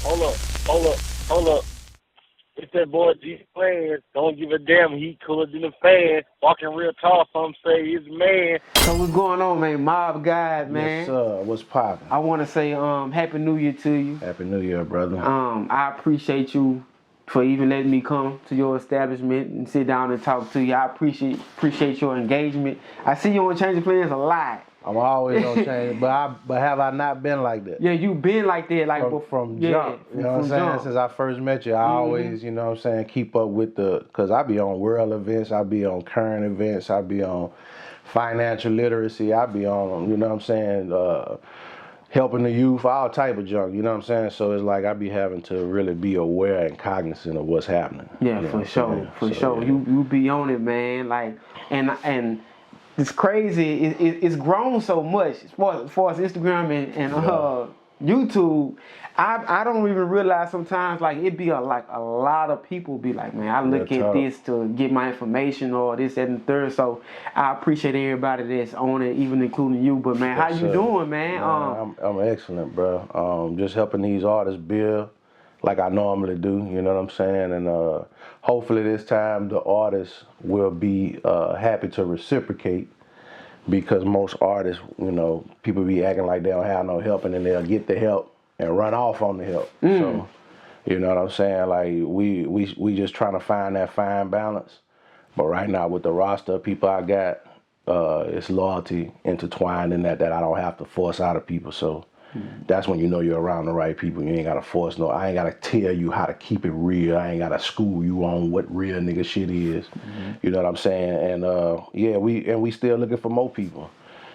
Hold up, hold up, hold up. It's that boy G Plans. Don't give a damn. He cooler than a fan. Walking real tall. Some say he's a man. So what's going on, man? MobbGod, Yes, man. sir. What's poppin'? I want to say Happy New Year to you. Happy New Year, brother. I appreciate you for even letting me come to your establishment and sit down and talk to you. I appreciate your engagement. I see you on Changeofplanz a lot. I'm always on change, but have I not been like that? Yeah, you been like that, like From yeah, jump. You know what I'm saying? jump. Since I first met you, I always, you know what I'm saying, keep up with cause I be on world events, I be on current events, I be on financial literacy, I be on, you know what I'm saying, helping the youth, all type of junk, you know what I'm saying? So it's like I be having to really be aware and cognizant of what's happening. Yeah, you know for what I'm sure, saying? for So, sure. yeah. You be on it, man. Like, and it's crazy. It's grown so much as far as Instagram and YouTube. I don't even realize sometimes, like, it be like a lot of people be like, man, I look Real at talk. this to get my information or this, that, and the third. So I appreciate everybody that's on it, even including you. But man, how Yes, you sir. doing, man? I'm excellent, bro. Just helping these artists build like I normally do, you know what I'm saying? And hopefully this time the artists will be happy to reciprocate, because most artists, you know, people be acting like they don't have no help, and then they'll get the help and run off on the help. So, you know what I'm saying? Like we just trying to find that fine balance. But right now with the roster of people I got, it's loyalty intertwined in that I don't have to force out of people. So that's when you know you're around the right people. You ain't gotta force no. I ain't gotta tell you how to keep it real. I ain't gotta school you on what real nigga shit is. You know what I'm saying? And yeah, we still looking for more people.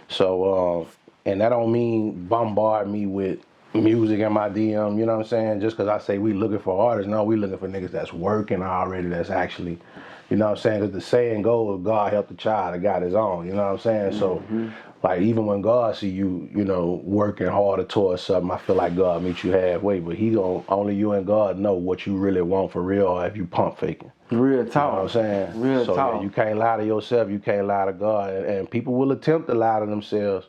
So and that don't mean bombard me with music in my DM. You know what I'm saying? Just because I say we looking for artists, no, we looking for niggas that's working already. That's actually, you know what I'm saying? Because the saying goes, God help the child that got his own. You know what I'm saying? So, like, even when God see you, you know, working harder towards something, I feel like God meets you halfway. But he gon' only you and God know what you really want for real, or if you pump faking. Real You talk. know what I'm saying? Real So talk. yeah, you can't lie to yourself. You can't lie to God, and people will attempt to lie to themselves.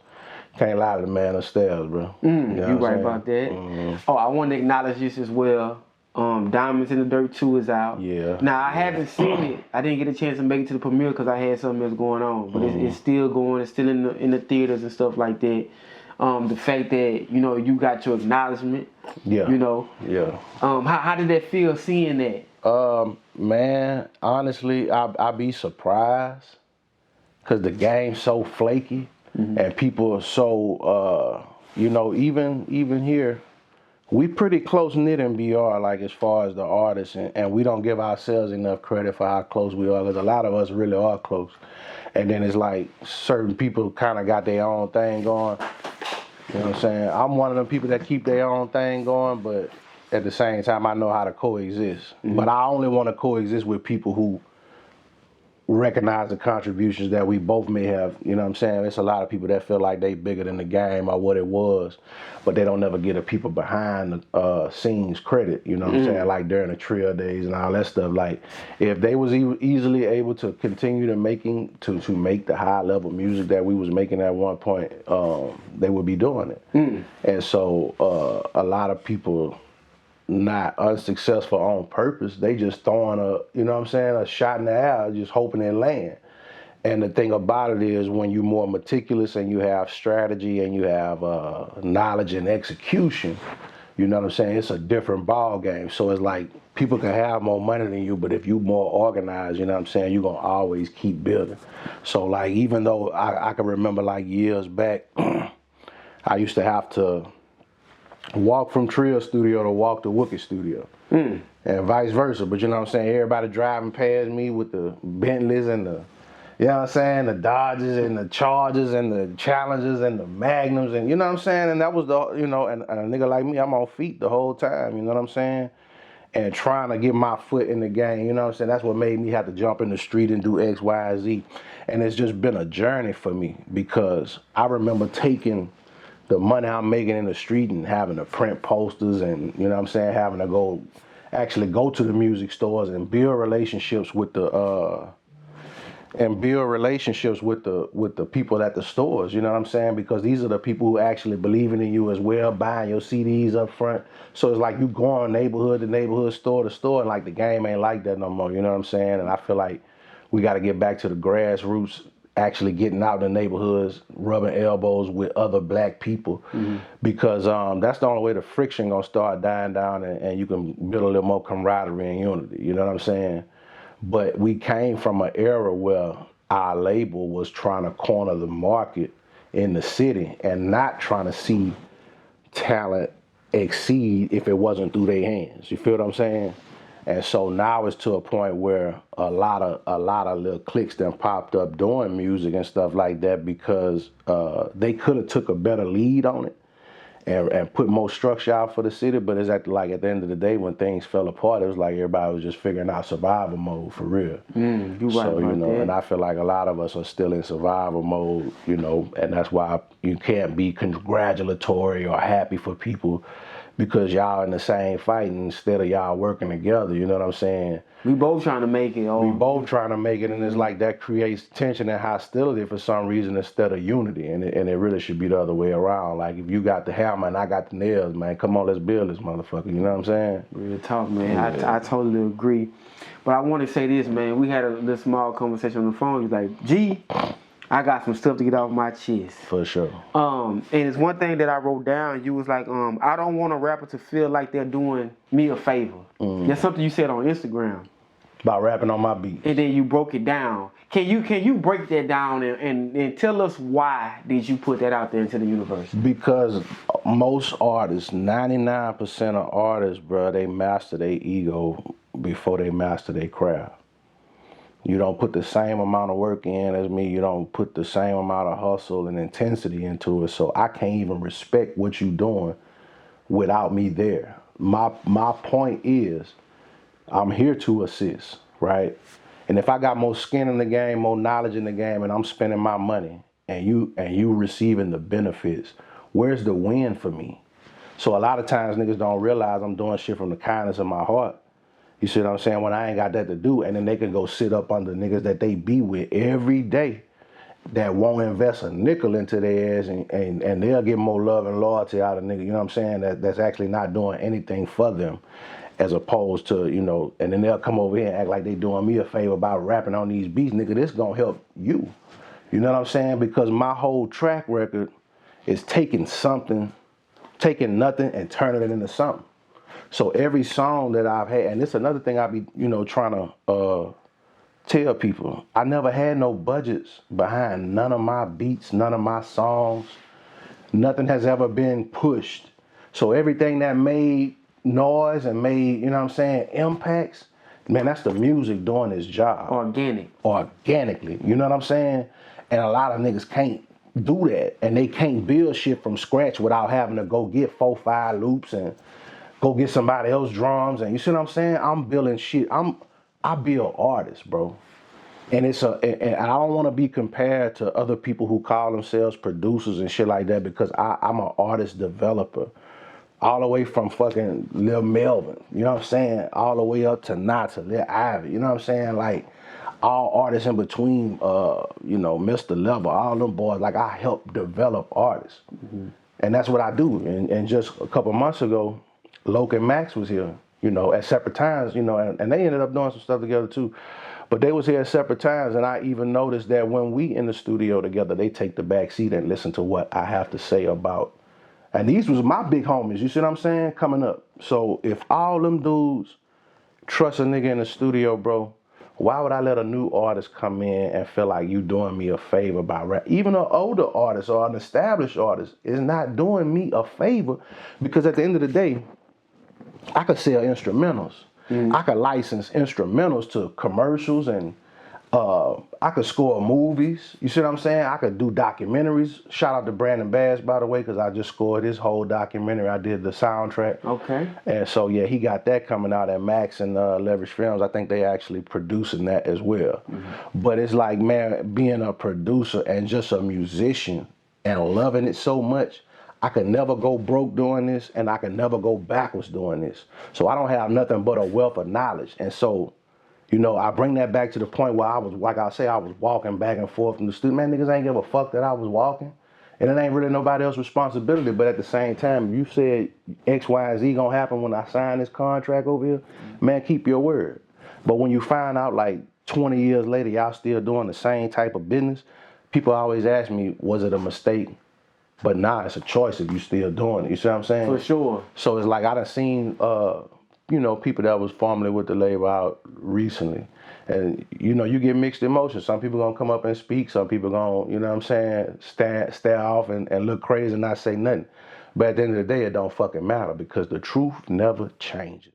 Can't lie to the man upstairs, bro. You know You what right I'm about saying? that. Oh, I want to acknowledge this as well. Diamonds in the Dirt 2 is out. Yeah. Now, I haven't seen it. I didn't get a chance to make it to the premiere because I had something else going on. But it's still going. It's still in the theaters and stuff like that. The fact that, you know, you got your acknowledgement. Yeah. You know. Yeah. How did that feel seeing that? Man, honestly, I be surprised because the game's so flaky, and people are so you know, even here, we pretty close knit in BR, like as far as the artists, and we don't give ourselves enough credit for how close we are, because a lot of us really are close. And then it's like certain people kind of got their own thing going. You know what I'm saying? I'm one of them people that keep their own thing going, but at the same time, I know how to coexist. But I only want to coexist with people who recognize the contributions that we both may have. You know what I'm saying? There's a lot of people that feel like they bigger than the game or what it was, but they don't never give the people behind the scenes credit. You know what I'm saying? Like during the trio days and all that stuff. Like if they was easily able to continue to make the high level music that we was making at one point, they would be doing it. And so a lot of people not unsuccessful on purpose. They just throwing you know what I'm saying, a shot in the air, just hoping it land. And the thing about it is, when you're more meticulous and you have strategy and you have knowledge and execution, you know what I'm saying, it's a different ball game. So it's like people can have more money than you, but if you more organized, you know what I'm saying, you're gonna always keep building. So like, even though I can remember like years back, I used to have to walk from Trill Studio to walk to Wookie Studio. And vice versa. But you know what I'm saying? Everybody driving past me with the Bentleys and the, you know what I'm saying, the Dodges and the Chargers and the Challengers and the Magnums, and you know what I'm saying? And that was the, you know, and a nigga like me, I'm on feet the whole time, you know what I'm saying? And trying to get my foot in the game, you know what I'm saying? That's what made me have to jump in the street and do X, Y, Z. And it's just been a journey for me, because I remember taking the money I'm making in the street and having to print posters and, you know what I'm saying, having to actually go to the music stores and build relationships with the and build relationships with the people at the stores, you know what I'm saying? Because these are the people who actually believing in you as well, buying your CDs up front. So it's like you going neighborhood to neighborhood, store to store, and like the game ain't like that no more, you know what I'm saying? And I feel like we got to get back to the grassroots, actually getting out in the neighborhoods, rubbing elbows with other black people, because that's the only way the friction gonna start dying down, and you can build a little more camaraderie and unity, you know what I'm saying? But we came from an era where our label was trying to corner the market in the city and not trying to see talent exceed if it wasn't through their hands. You feel what I'm saying? And so now it's to a point where a lot of little cliques then popped up doing music and stuff like that, because they could have took a better lead on it and put more structure out for the city. But it's at the end of the day, when things fell apart, it was like everybody was just figuring out survival mode for real. You right So, you about know, that. and I feel like a lot of us are still in survival mode, you know, and that's why you can't be congratulatory or happy for people, because y'all in the same fight instead of y'all working together, you know what I'm saying? We both trying to make it. We both trying to make it, and it's like that creates tension and hostility for some reason instead of unity, and it really should be the other way around. Like, if you got the hammer and I got the nails, man, come on, let's build this motherfucker, you know what I'm saying? Real talk, man. Yeah. I totally agree. But I want to say this, man. We had a little small conversation on the phone. He's like, G, I got some stuff to get off my chest. For sure. And it's one thing that I wrote down. You was like, I don't want a rapper to feel like they're doing me a favor. That's something you said on Instagram. About rapping on my beat. And then you broke it down. Can you break that down and tell us why did you put that out there into the universe? Because most artists, 99% of artists, bro, they master their ego before they master their craft. You don't put the same amount of work in as me. You don't put the same amount of hustle and intensity into it. So I can't even respect what you're doing without me there. My point is, I'm here to assist, right? And if I got more skin in the game, more knowledge in the game, and I'm spending my money, and you receiving the benefits, where's the win for me? So a lot of times niggas don't realize I'm doing shit from the kindness of my heart. You see what I'm saying? When I ain't got that to do, and then they can go sit up under niggas that they be with every day that won't invest a nickel into their ass, and they'll get more love and loyalty out of niggas, you know what I'm saying, that's actually not doing anything for them, as opposed to, you know, and then they'll come over here and act like they doing me a favor by rapping on these beats. Nigga, this gonna help you. You know what I'm saying? Because my whole track record is taking nothing and turning it into something. So every song that I've had, and this is another thing I be, you know, trying to tell people, I never had no budgets behind none of my beats, none of my songs. Nothing has ever been pushed. So everything that made noise and made, you know what I'm saying, impacts, man, that's the music doing its job. Organically, you know what I'm saying? And a lot of niggas can't do that, and they can't build shit from scratch without having to go get 4-5 loops and go get somebody else drums, and you see what I'm saying? I'm building shit. I build artists, bro. And and I don't want to be compared to other people who call themselves producers and shit like that, because I'm an artist developer. All the way from fucking Lil Melvin, you know what I'm saying? All the way up to Nata, Lil Ivy, you know what I'm saying? Like, all artists in between, you know, Mr. Level, all them boys, like, I help develop artists. And that's what I do. And just a couple months ago, Loke and Max was here, you know, at separate times, you know, and they ended up doing some stuff together too. But they was here at separate times, and I even noticed that when we in the studio together, they take the back seat and listen to what I have to say about. And these was my big homies, you see what I'm saying, coming up. So if all them dudes trust a nigga in the studio, bro, why would I let a new artist come in and feel like you doing me a favor by rap? Even an older artist or an established artist is not doing me a favor, because at the end of the day, I could sell instrumentals. I could license instrumentals to commercials, and I could score movies. You see what I'm saying? I could do documentaries. Shout out to Brandon Bass, by the way, because I just scored his whole documentary. I did the soundtrack. Okay. And so, yeah, he got that coming out at Max and Leverage Films. I think they actually producing that as well. But it's like, man, being a producer and just a musician and loving it so much, I could never go broke doing this, and I could never go backwards doing this. So I don't have nothing but a wealth of knowledge. And so, You know, I bring that back to the point where I was, like I say, I was walking back and forth from the studio. Man, niggas ain't give a fuck that I was walking. And it ain't really nobody else's responsibility. But at the same time, you said X, Y, and Z gonna happen when I sign this contract over here, man, keep your word. But when you find out like 20 years later, y'all still doing the same type of business, people always ask me, was it a mistake? But nah, it's a choice if you still doing it. You see what I'm saying? For sure. So it's like I done seen, you know, people that was formerly with the label out recently. And, you know, you get mixed emotions. Some people gonna come up and speak. Some people gonna, you know what I'm saying, stare off and look crazy and not say nothing. But at the end of the day, it don't fucking matter because the truth never changes.